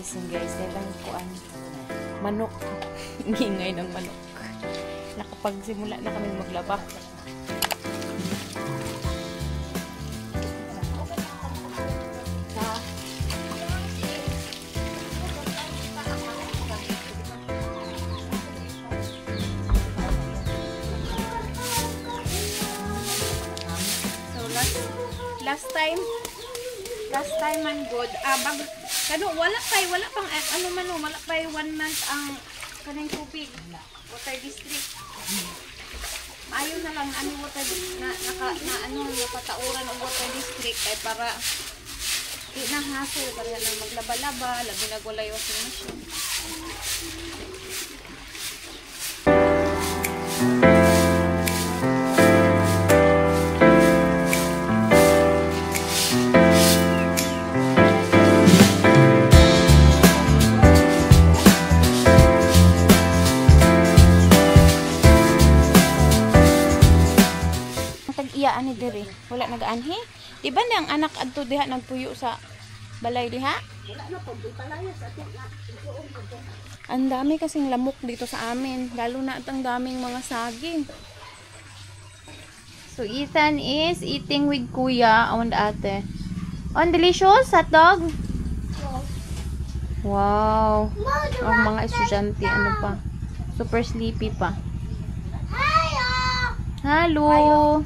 So guys, nilang kuan manok. Ingay ng manok. Nakapagsimula na kami maglaba. Last time man good. Wala pang wala pa 1 month ang kanang tubig. Water district. Maayo na lang water napatauran ng water district ay para di na hassle para lang maglaba-laba, labi na wala yung washing machine. Ani diri wala nag-anhi di ba ang anak adto diha nagpuyo sa balay diha ang dami kasing lamok dito sa amin lalo na ang daming mga saging. So Ethan is eating with kuya and ate on delicious hot dog. Wow, ang mga estudyante ano pa super sleepy pa. Halo.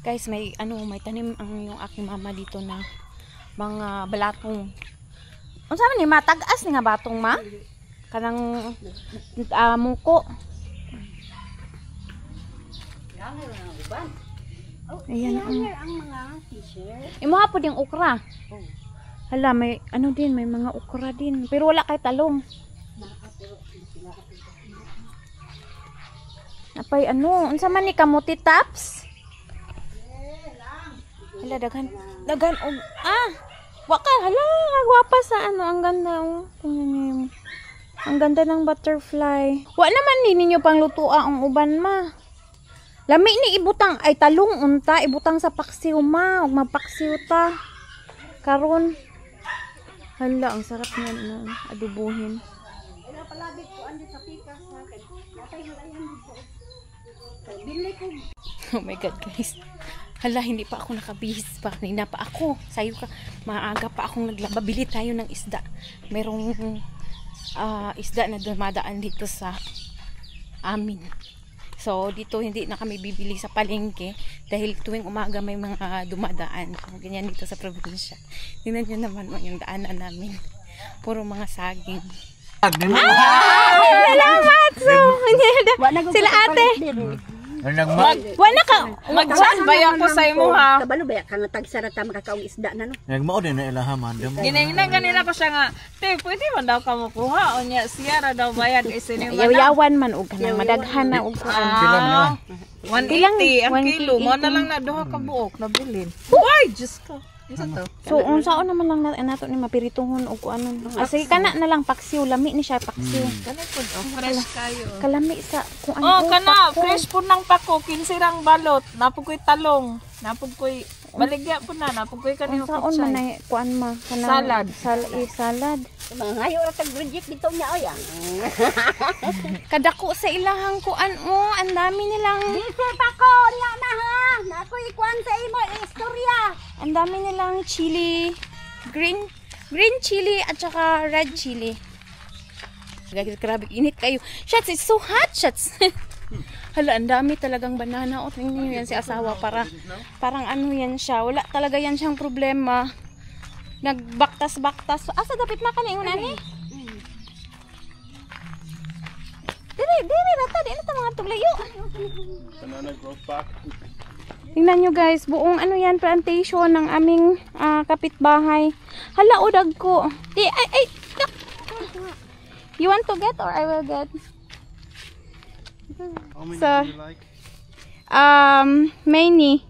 Guys, may tanim ang yung aking mama dito na mga balatong. Unsa man ni matag-as ni nga batong ma? Kanang muko. Ayan ang mga t-shirt. Imo hapon yung okra. Hala, may may mga okra din, pero wala kay talong. Napay unsa man ni kamuti tops? Hala, daghan og waka hala gwapa sa ang ganda tingnan niyo. Ang ganda ng butterfly. Wa naman ninyo pang lutua ang uban ma. Lami ni ibutang ay talong unta ibutang sa paksiw ma ug mapaksiw ta. Karon hala ang sarap niyan adubuhin. Ila palabig ko andi sa pikas ha kay natay halayan dito. Bili ko. Oh my god guys. Hala, hindi pa ako nakabihis pa. Kanina pa ako. Sayo ka, maaga pa akong naglaba. Bili tayo ng isda. Merong isda na dumadaan dito sa amin. So, dito hindi na kami bibili sa palengke. Dahil tuwing umaga may mga dumadaan. So, ganyan dito sa probinsya. Tingnan nyo naman yung daanan namin. Puro mga saging. Salamat! So, sila ate. Mag-chat ba ako sa imo ha? Kabalo ba ka nga tagsarata makakaong isda na no? Nagmao din na ilaha madam. Giningnan kanina pa siya nga, "Te, pwede man daw ka makuha." Unya siya ra daw bayad isini man. Yaw-yawan man og kanang madaghan na og kuan. Pila man 180 ang kilo, mo na lang na duha ka buok nabilin. Why just ka? Isa to. So unsaon naman lang nato ni mapirituhon og kuan. Sige kana na lang paksiw, lami ni siya paksiw. Kanay pud fresh kayo. Kalami sa kung ano. Oh, kana fresh pud nang pako, 15 rang balot, napug koy talong, napug koy baligya pud napug koy kanino unsaon man ay kuan ma salad. Salad. Mga ngayo ra tag reject dito niya oy. Kadako sa ilahang kuan ang dami nilang Dito pa ko niya na ha. Nakoy kuan sa imo istorya. ang dami nilang chili, green chili at saka red chili. Grabe init kayo. Shots, it's so hot, shots. Hala, ang dami talagang banana. O, tingnan nyo yan si asawa. Parang ano yan siya. Wala talaga yan siyang problema. Nagbaktas-baktas. Asa dapat makaningon ani? Diri, rata. Di na ito mga tuglayo. Banana growth pack. Tingnan nyo guys, buong ano yan, plantation ng aming kapitbahay. Hala, udag ko. Di, ay. You want to get or I will get? How many So, do you like? many.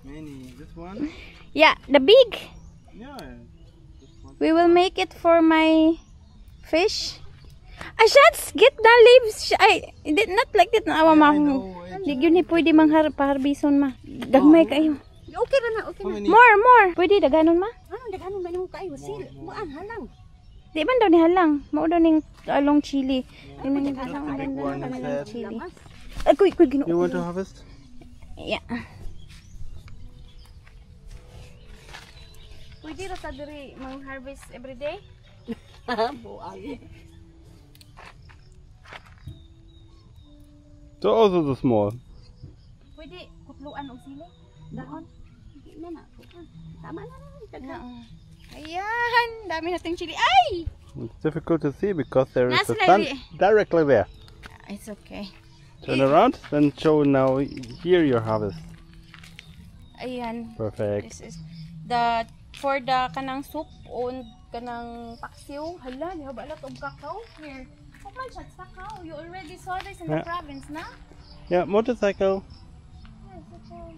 Many. This one? Yeah, the big. Yeah. This one. We will make it for my fish. Shots, get the leaves. Ay, not like that na awa I ma. know. Di yun ni pwede paharbison ma. Dagmay kayo. Okay ra na, okay How na. many? More. Pwede daganon ma. Ano daghanon ba nimo kayo? Sil, buan halang. Di man daw ni halang. Mao daw ning long chili. Tingnan niyo Just ang the big ganda one ng kanilang instead. chili. Ay, kuy ginoo. You want to harvest? Yeah. Pwede ra ta diri mag-harvest every day? Buan. So also the small. Pwede kutluan og sili. Dahon. Di na na. Buan. Tama na na. Ayan, dami nating chili. Ay! It's difficult to see because there is Nasa the sun lady. directly there. It's okay. Turn around, then show now here your harvest. Ayan. Perfect. This is the for the kanang soup on kanang paksiw. Hala, you have a lot of cacao here. Oh my God, cacao. You already saw this in the Yeah. province, na? Yeah, motorcycle. Yes, okay.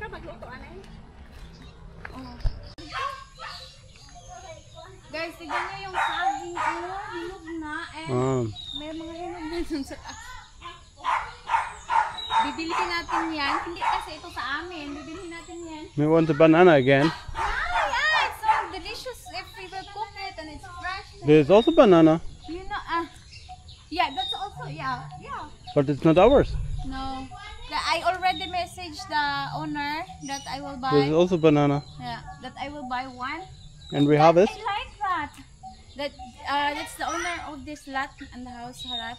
Ka magluto anay. Guys, tignan niyo yung saging. Oh, hinog na. And may mga hinog na dun sa taas. Bibilihin natin yan. Hindi kasi ito sa amin. Bibilihin natin yan. We want the banana again. Yeah, it's so delicious if we will cook it and it's fresh. There's also banana, You know, yeah, that's also, yeah. but it's not ours. No. I already messaged the owner that I will There's buy. also banana. Yeah, that I will buy one. And we harvest. I like that. That's the owner of this lot and the house lot.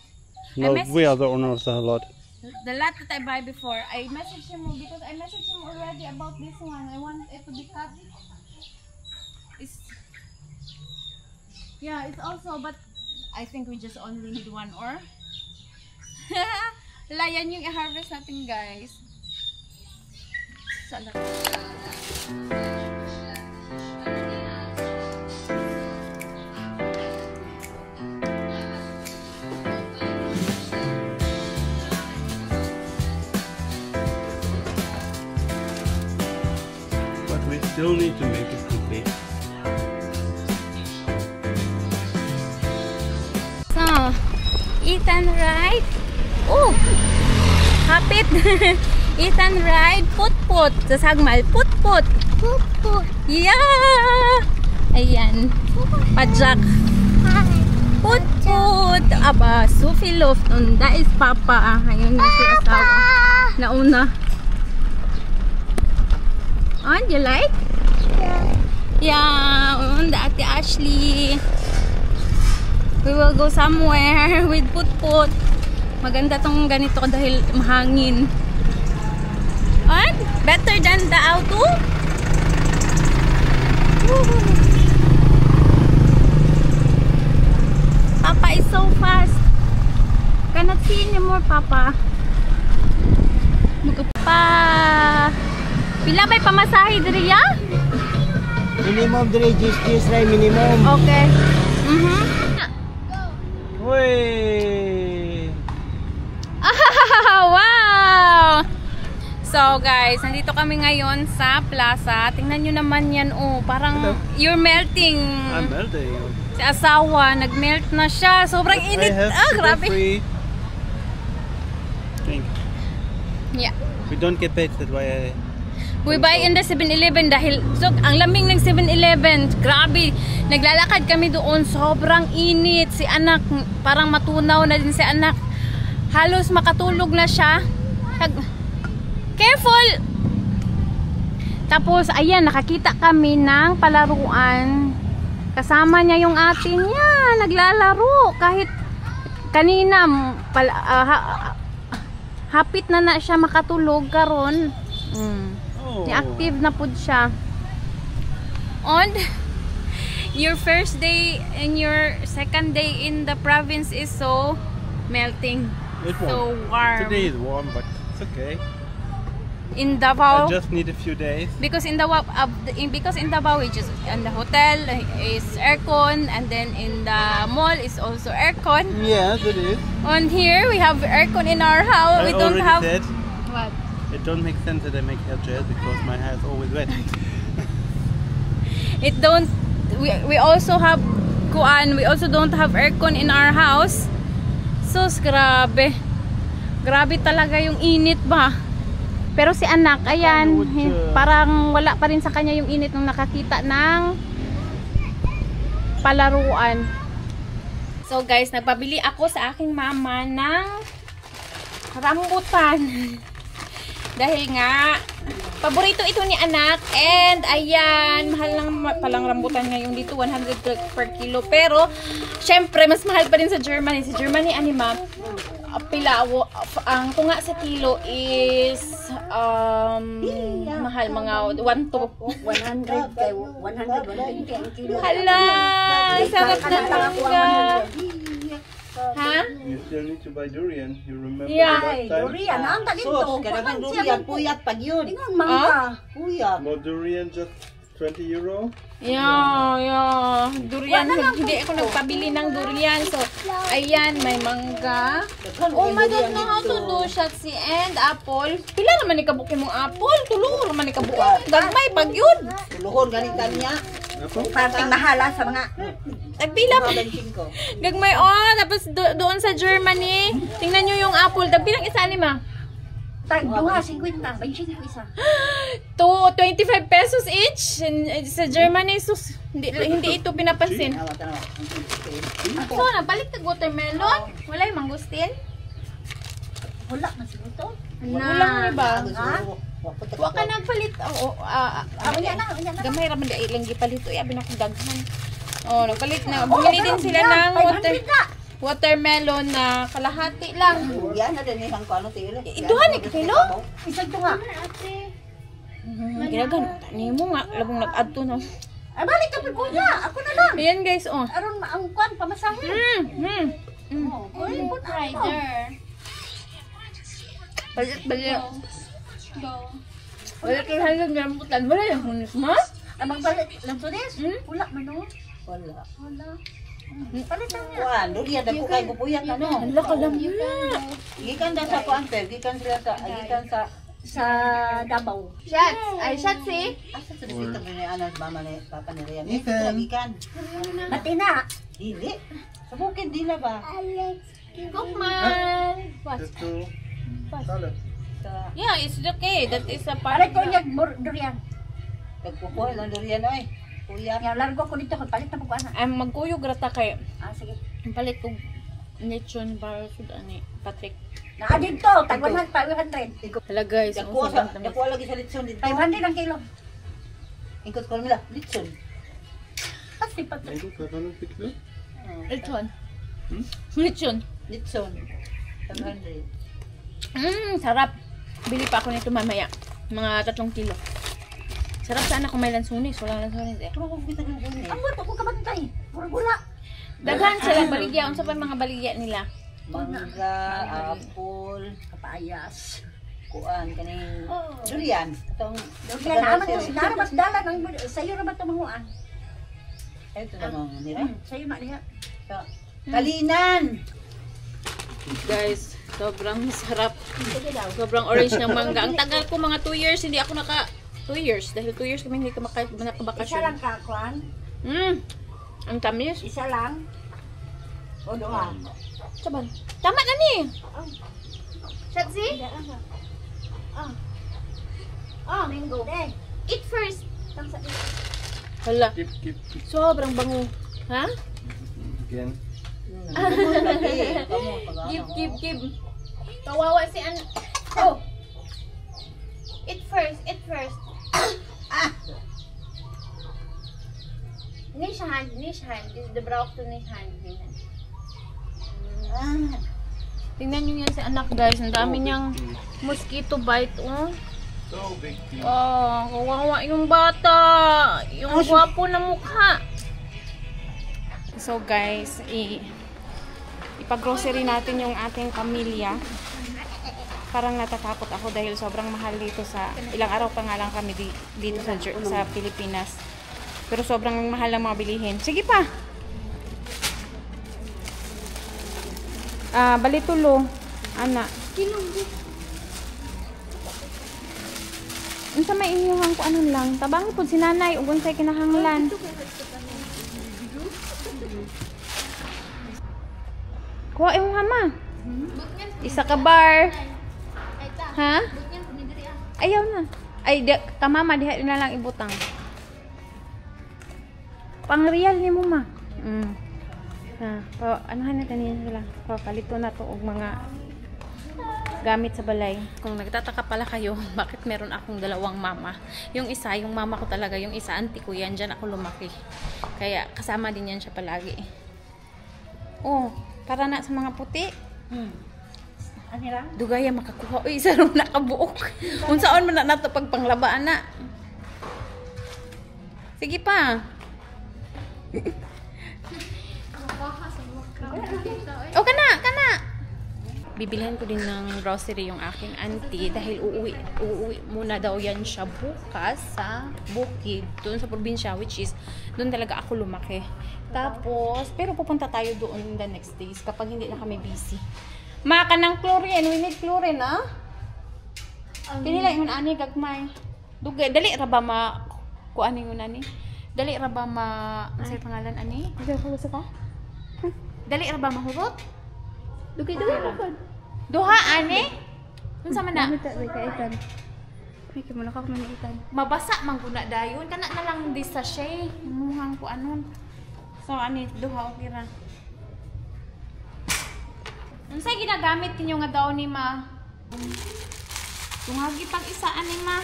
No, messaged- we are the owner of the lot. The lot that I buy before, I messaged him because I messaged him already about this one. I want it to be cut. It's also, but I think we just only need one or. Layan yung i-harvest natin, guys. Sana. But we still need to make it complete. So, Ethan ride. Oh! Hapit! Ethan ride. Put-put. Sa sagmal. Put-put. Put-put. Yeah! Ayan. Pajak. Put-put. Aba, Sophie Loft. Unda is Papa. Ayun na si asawa. Nauna. Oh, you like? Yeah. Unda Ate Ashley. We will go somewhere with put-put. Maganda tong ganito dahil mahangin. And better than the auto. Woo. Papa is so fast. Cannot see anymore, Papa. Pa. Pila ba'y pamasahe diri ya? Minimum 3 G's ray minimum. Okay. Way! Wow! So guys, nandito kami ngayon sa plaza. Tingnan nyo naman yan, oh. Parang you're melting. I'm melting. Si asawa, nag-melt na siya. Sobrang init. Grabe. Yeah. We don't get paid, that's why We buy in the 7-Eleven dahil so, ang lamig ng 7-Eleven. Grabe. Naglalakad kami doon. Sobrang init. Si anak, parang matunaw na din si anak. Halos makatulog na siya. Careful! Tapos, ayan, nakakita kami ng palaruan. Kasama niya yung atin niya. Naglalaro. Kahit kanina, hapit na siya makatulog karon. Active na po siya. On your first day and your second day in the province is so melting. It's So warm. Today is warm, but it's okay. in I Davao. just need a few days. Because in Davao, we just in the hotel is aircon, and then in the mall is also aircon. Yes, it is. On here we have aircon in our house. I We don't already have said what? it don't make sense that I make hair gel because my hair is always wet. It don't. We also have kuan. We also don't have aircon in our house. So grabe. Grabe talaga yung init ba. Pero si anak, ayan, parang wala pa rin sa kanya yung init nung nakakita ng palaruan. So guys, nagpabili ako sa aking mama ng rambutan. Dahil nga, paborito ito ni anak. And ayan, mahal lang palang rambutan ngayon dito, 100 per kilo. Pero, syempre, mas mahal pa rin sa Germany. Sa Germany, anima, ang tunga sa kilo is mahal, mga 1 to 100 kay 120 ang kilo. hala, sarap na mangga. Ha? You still need to buy durian. You remember Yeah. Ay, last time? durian ang dito. Sus, kailangan durian, puyat pag yun. Ingon mangga. Puyat. More durian, just 20 euro. Yeah. Durian, hindi ako nagpabili ng durian. So, ayan, may mangga. Oh my God, know how to do shotsy and apple. Pila naman ni kabukin mong apple? Tulungan naman ni kabukin. Gagmay, pag yun. Tuluhon, ganitan niya. Parting mahala sa mga Tagpila pa. Ko. Gagmay, oh. Tapos doon sa Germany, tingnan nyo yung apple. Tagpilang isa ni ma. tag duha 50, 25 isa. To 25 pesos each. Sa Germany, sus, hindi ito pinapansin. So, nabalik tag watermelon. Wala yung mangustin. Wala man siguro. Ulang ba? Wa ka na. nagpalit. Unya na. Gamay raman da ilang gipalit. Uy, abi na kong daghan. Oh, nagpalit na. Bumili din sila ng watermelon na kalahati lang. Yan na din isang kano tilo. Ituhan ni kilo? Isang tunga. Ginagan. Ni mo nga. Labong nag-add to na. Ay, balik ka po kuya. Ako na lang. Ayan guys, oh. Aron ang kwan, pamasahin. Balik. Balik yung hanggang rambutan. Wala yung hunis mo? Amang balik lang to des. Wala man no. Wala. Palitan niya. Kuan, durian dako kay gupuyat ano. Hala ka lang. Gikan da sa kuan pe, gikan sila sa Sa Davao. Shots. Ay, shots eh. asa sa bisita mo ni anak mama ni papa ni Rian. Gikan. Matina. Dili. Sa bukid dila ba? Cookman. What? Just to salad. Sa Yeah, it's okay. That is a part. Balik ko niya durian. pagkukuha lang durian oy. Kuya. Nga largo ko dito, palit na po ko ana. Ang magkuyog rata kay Sige. ang palit kong lechon para sa ani Patrick. Naa dito, tag 100, 500. Hala guys, Dako lagi sa litson dito. 500 ang kilo. Ingkot ko nila, litson. Kasi pat. Mango, 500 kilo. lechon. Lechon. Litson. 700. Sarap. Bili pa ako nito mamaya. Mga 3 kilo. Sarap sana kung may lansunis. Walang lansunis eh. Pero kung kita ng gani. Ang buto ko kabantay. Puro gula. Daghan sila baligya. Unsa pa mga baligya nila? Mangga, apple, Papayas. kuan kaning durian. Atong Durian naman to. Sinara mas dala ng sayo ra ba to manguan? ito naman nila. Sayo na diha. Kalinan. Guys, sobrang sarap. Sobrang orange ng mangga. Ang tagal ko mga 2 years. Hindi ako 2 years. Dahil 2 years kami hindi Isa nakabakasyon. lang ka, kwan. Ang tamis. Isa lang. O doha. Saban. Tama na ni. Shatsi? Mango. Eat first. Hala. Keep. Sobrang bango. Ha? Again. Give. Kawawa si An. Oh. Eat first. Nicht hand. This is the brauch to nicht hand. Tingnan nyo yan si anak guys. Ang dami niyang mosquito bite. Oh. So big deal. Oh, kawawa yung bata. Yung gwapo na mukha. So guys, ipag-grocery natin yung ating pamilya. parang natatakot ako dahil sobrang mahal dito sa ilang araw pa nga lang kami dito sa Pilipinas. Pero sobrang mahal ng mga bilihin. Sige pa. Balitulo. Ana. Unsa may inyong ko anon lang. Tabangi pud si nanay ug unsay kinahanglan. Kuha imong hama. Isa ka bar. Ha? Ayaw na. Ay, kamama diha na lang ibutang. Pang real ni mo ma. Anuhan na kanina sila. Palito na to og mga gamit sa balay. Kung nagtataka pala kayo, bakit meron akong dalawang mama? Yung isa, yung mama ko talaga, yung isa auntie ko yan, dyan ako lumaki. Kaya kasama din yan siya palagi. Oh, para na sa mga puti. Dugaya makakuha. Uy, isa rin nakabuok. Kung saan man na ito pagpanglabaan na. Sige pa. O, kana. Bibilhan ko din ng grocery yung aking auntie dahil uuwi muna daw yan siya bukas sa Bukid, doon sa probinsya, which is doon talaga ako lumaki. Tapos, pero pupunta tayo doon the next days kapag hindi na kami busy. Maka ng chlorine, we need chlorine, ha? Pinila yung ani gagmay. Dugay, dali ra ba kuan yung ani? Dali ra ba say pangalan ani? Dali ra ba mahurot? Dugay ra. Duha ani? Unsa man na? Mabasa man guna dayon, kana na lang di sachet. Imuhang ko anon. So ani duha okay ra. Unsay ginagamit ninyo nga daw ni ma? Tungagi pag isa ani ma.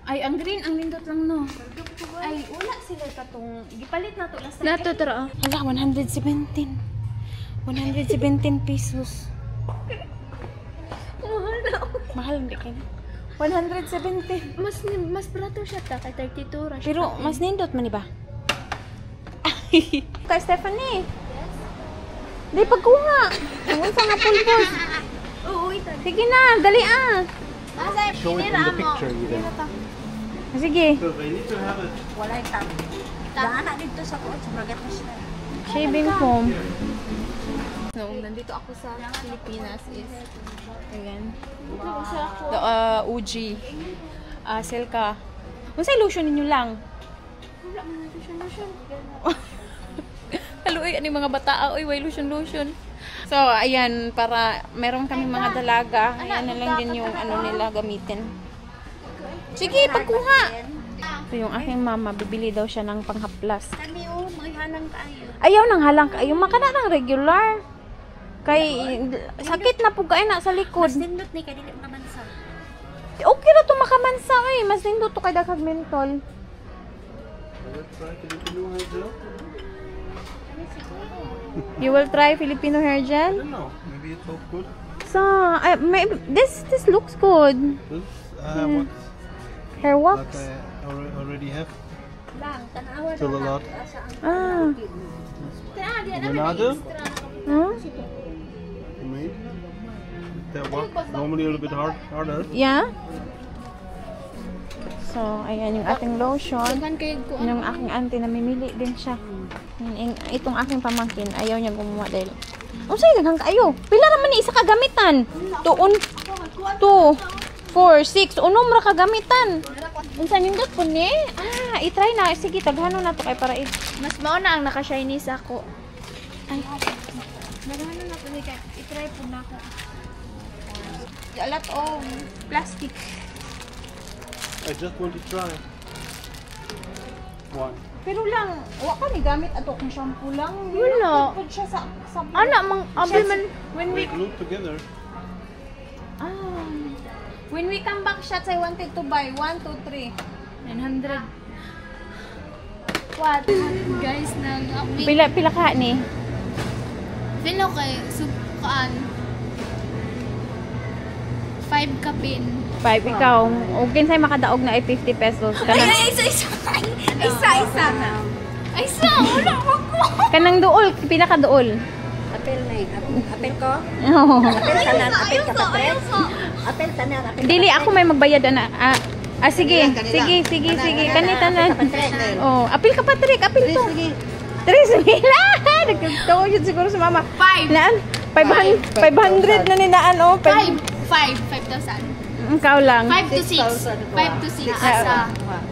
Ay, ang green, ang lindot lang no. Ay, wala sila katong gipalit na to last time. Nato tara. Hala, 117 pesos. Mahal na. Mahal hindi kaya. 170. Mas barato siya ta kay 32 ra. Pero mas nindot man iba. Kay Stephanie. Yes. Di pagkuha. Ang unsa nga pulbos. Oo, ito. Sige na, dali ah. Show it in the picture even. Sige. So they need to have it. Wala ita. Daan na dito sa kuot, magat na siya. Shaving foam. Noong nandito ako sa Pilipinas is ayan. The Uji. Silka. Unsay lotion ninyo lang? Wala man lotion. Haluoy ani mga bata, oy way lotion. So ayan, para meron kami mga dalaga. Ayan na lang din yung ano nila gamitin. Sige, pagkuha. So yung aking mama, bibili daw siya ng panghaplas. Kami may hanang kaayo. Ayaw nang halang kayo, makana ng regular. Kay sakit na pug na sa likod. Mas nindot ni kay dili makamansa. Okay ra to makamansa eh, mas nindot to kay daghang mentol. You will try Filipino hair I gel? don't know. Maybe it looks good. So, this looks good. This, what? Hair wax? Like I already have. Lang tanawa Still a lot. Ah. Another? Huh? Made. That one. Normally a little bit harder. Yeah. So, ayan yung ating lotion. Yung aking auntie, namimili din siya. Itong aking pamangkin, ayaw niya gumawa dahil sa'yo, daghang kayo. Pila naman ni isa kagamitan. 2, 4, 6. Unom ra kagamitan. Unsan yung po ni? I-try na. Sige, taghano na to kay para Mas mao na ang naka-shiny sa ako. Ay, Nagano na po ni kay i-try po na ako. a lot of plastic. I just want to try. One. Pero lang, wa ka ni gamit ato kung shampoo lang. Wala. Pud siya sa Ana mang abi man when They we glued together. when we come back shots, I wanted to buy 1, 2, 3. 900. What? Guys, nang Pila ka ni? Pino kay sukaan 5 kapin. 5 ikaw. O kinsay makadaog na ay 50 pesos. Kanang Isa. Wala ako. kanang duol, pila ka duol? Apel na eh. Apel ko? Oo. Apel tanan, apel kapatres. Apel tanan, apel Dili ako may magbayad na. Sige. Kanita na. Oh, apil ka Patrick, apil to. 3,000. Nagkataon yun siguro sa mama. 5. Naan? 500 na ninaan oh. 5,000. Ikaw lang. 5 to 6. 5 to 6.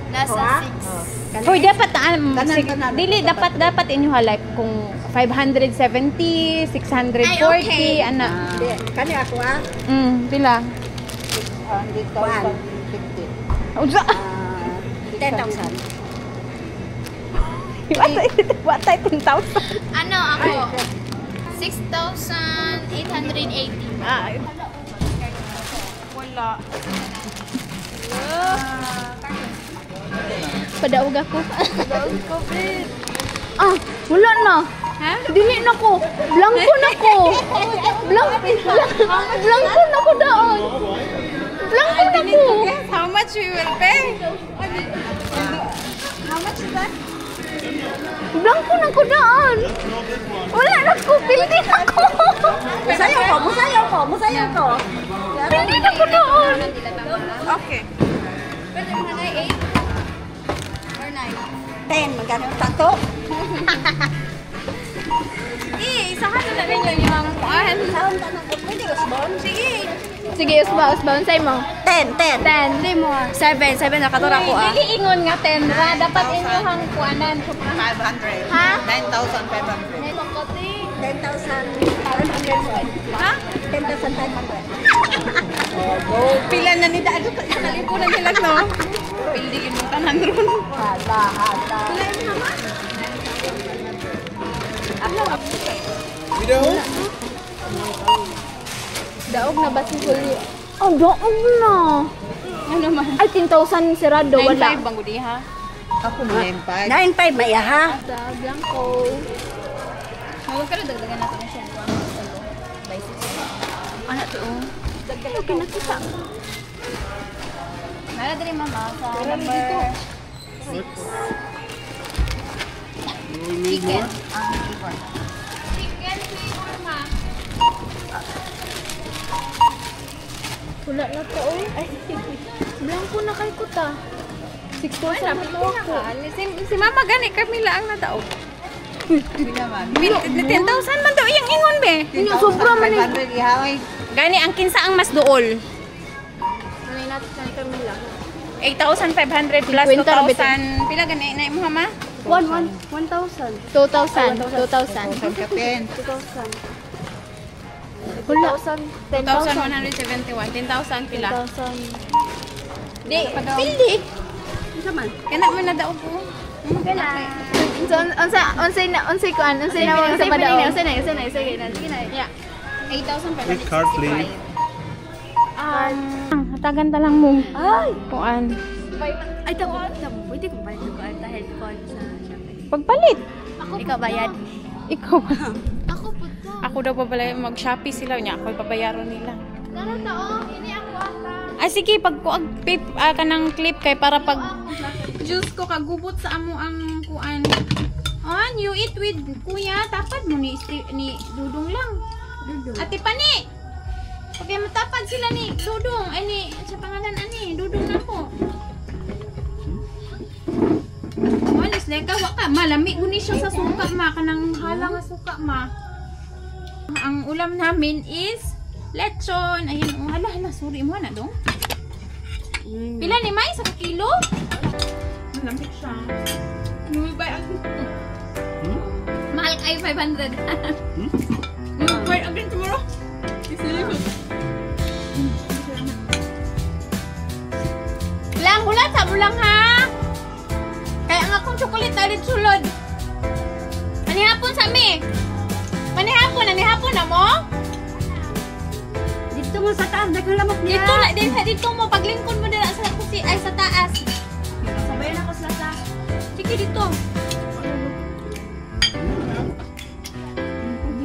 Nasa 6. Hoy, dapat dili dapat inyo halay kung 570, 640 ana. Kani ako Pila? 150. Unsa? 10,000. Watay 10,000. Ano ako? 6,880. Wala. Padaog ako. Wala na. Ha? Dili na ko. Blanco na ko. Blanco na ko daon. Blanco na ko. How much we will pay? How much is that? Blanco na ko daon. Wala na ko. Pildi na ko. Musayaw ko. Pildi na ko daon. Okay. Pwede mo na 8 or 9? 10, magkano tato? Isahan na rin yun yung kuan. Taon tanong ko, pwede usbon? Sige, usba, unsay mo? 10. 10, di mo. 7 nakatura ko Dili ingon nga 10 ra, dapat inyo hang kuanan. 500. Ha? 9,500. 10,500. Ha? 10,500. Pila na ni Dado sa kalipunan nila, no? Pildigin mo tanan ron. Hala. Daog na ba si Julio? Oh, daog na. Ano man? Ay, 10,000 sirado, wala. 9,500 bang gudi, ha? Ako mo 9,500. 9,500 may aha. Sa Blanco. Huwag ka na dagdagan natin na siya. By 6. Ano to? Dagdagan ko nakita. Nala din mama sa number 6. Chicken. Chicken flavor, ma. Wala na to, oh. Ay, Blanco na kay kuta. 6,000 na ako. Si Mama gani, Camila ang nadaog. 10,000 man daw yung ingon, be. Sobra man eh. 500 ihaway. Gani, ang kinsa ang mas dool. Nanay natin sa Camila. 8,500 plus 2,000. Pila gani na mo, Mama? 1,000. 2,000. Kapin. 2,000. Wala. 10,000. 2,171. 10,000 pila. 10,000. Di, pildi. Kana man na daog ko. So, unsay kuan, unsay na mo sa padaw. Unsay na. Sige na. Yeah. 8,500. Which card, please? Hatagan ta lang mo. Ay, kuan. Ay, tamo. Pwede kong bayad ko dahil ko sa Shopee. Pagpalit. Ikaw bayad. Ikaw. Ako po ta. Ako daw pa mag-Shopee sila niya. Ako ipabayaran nila. Tara tao, ini ako ata. Sige, pag ko kanang clip kay para pag juice ko kagubot sa amo ang kuan. You eat with kuya, tapad mo ni Dudong lang. Ate Pani. Pag matapad sila ni Dudong, ay ni sa pangalan ani, Dudong na ko. Walis na ka, waka malami uni siya sa suka ma, kanang halang nga suka ma. Ang ulam namin is lechon. Ayun, hala, sorry mo na dong. Pila ni May sa kilo? Malamig siya. Nuwi ba ang... Mahal kayo 500. Nuwi ba again tomorrow? Lang, hulat sa mo lang ha? Kaya ang akong chocolate na rin sulod. Manihapon sa mi. Manihapon na mo? Dito mo sa taas, dagang lamok niya. Dito na din sa dito mo paglingkod mo dira sa kusi ay sa taas. Sabayan ako sa sa. Sige dito.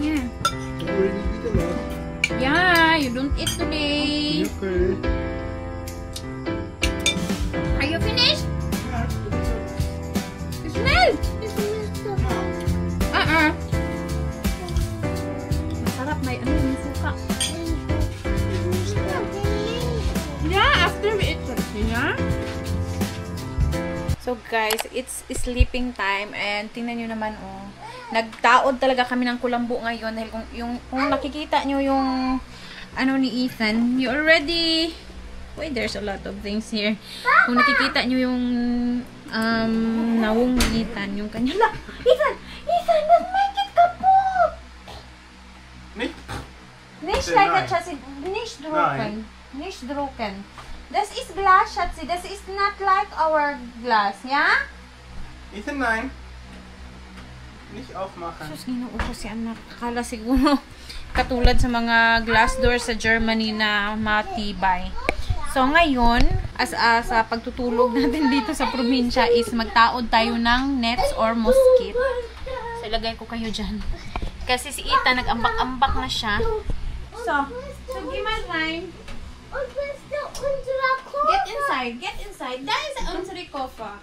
Yeah. Yeah, you don't eat today. Okay. Are you finished? Smell. Yeah? So guys, it's sleeping time and tingnan nyo naman oh. Nagtaod talaga kami ng kulambo ngayon dahil kung nakikita nyo yung ano ni Ethan, you already wait, there's a lot of things here. Kung nakikita nyo yung nawong ni Ethan, yung kanya. Ethan, don't make it kaput! Nicht like that, Schatzi. Nicht drucken. Nicht drucken. Das ist Glas, Schatzi. Das ist not like our glass, ja? Ethan, nein. Nicht aufmachen. Sus, ginuupo si anak. Akala siguro katulad sa mga glass doors sa Germany na matibay. So, ngayon, sa pagtutulog natin dito sa probinsya is magtaod tayo ng nets or mosquito. So, ilagay ko kayo dyan. Kasi si Ita, nag-ambak-ambak na siya. So give me time. Get inside. That is unsere Koffer.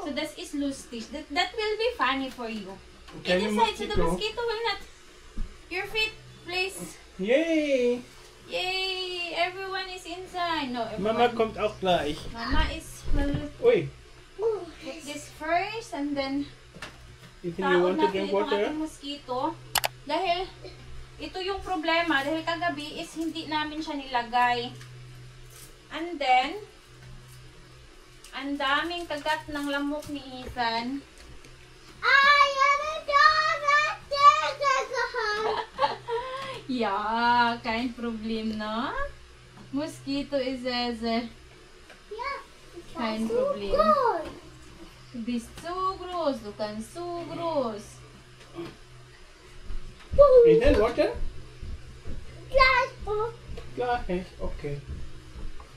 So that is lustig. That will be funny for you. Get inside so the mosquito will not. Your feet, please. Yay! Yay! Everyone is inside. No, everyone. Mama kommt auch gleich. Mama will Ui. take this first and then Ethan, you want to drink water? Itong mosquito. Dahil ito yung problema. Dahil kagabi is hindi namin siya nilagay. And then, ang daming kagat ng lamok ni Ethan. Ja, kein Problem, no? Mosquito is kein Problem. Du bist so groß, du kannst so groß. Ethan, water? Gleich, okay.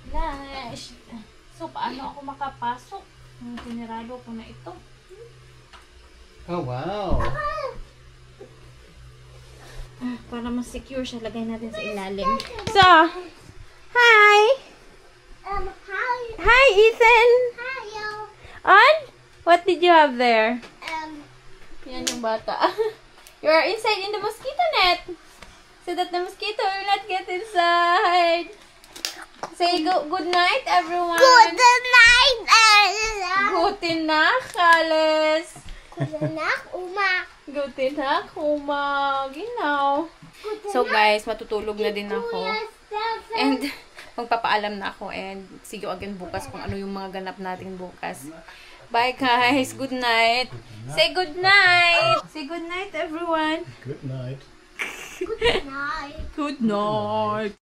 Flash. So, paano ako makapasok? Tinirado ko na ito. Oh, wow. Para mas secure siya, lagay natin sa ilalim. So, hi! Hi, Ethan! On? What did you have there? Yan yung bata. You are inside in the mosquito net. So that the mosquito will not get inside. Say good night, everyone. Gute Nacht, Gute Nacht, alles. Gute Nacht, Oma. Gute Nacht, Oma. Genau. So guys, matutulog na din ako. And magpapaalam na ako. And see you again bukas kung ano yung mga ganap natin bukas. Bye guys. Good night. Say good night. Say good night, everyone. Good night. Good night. Good night.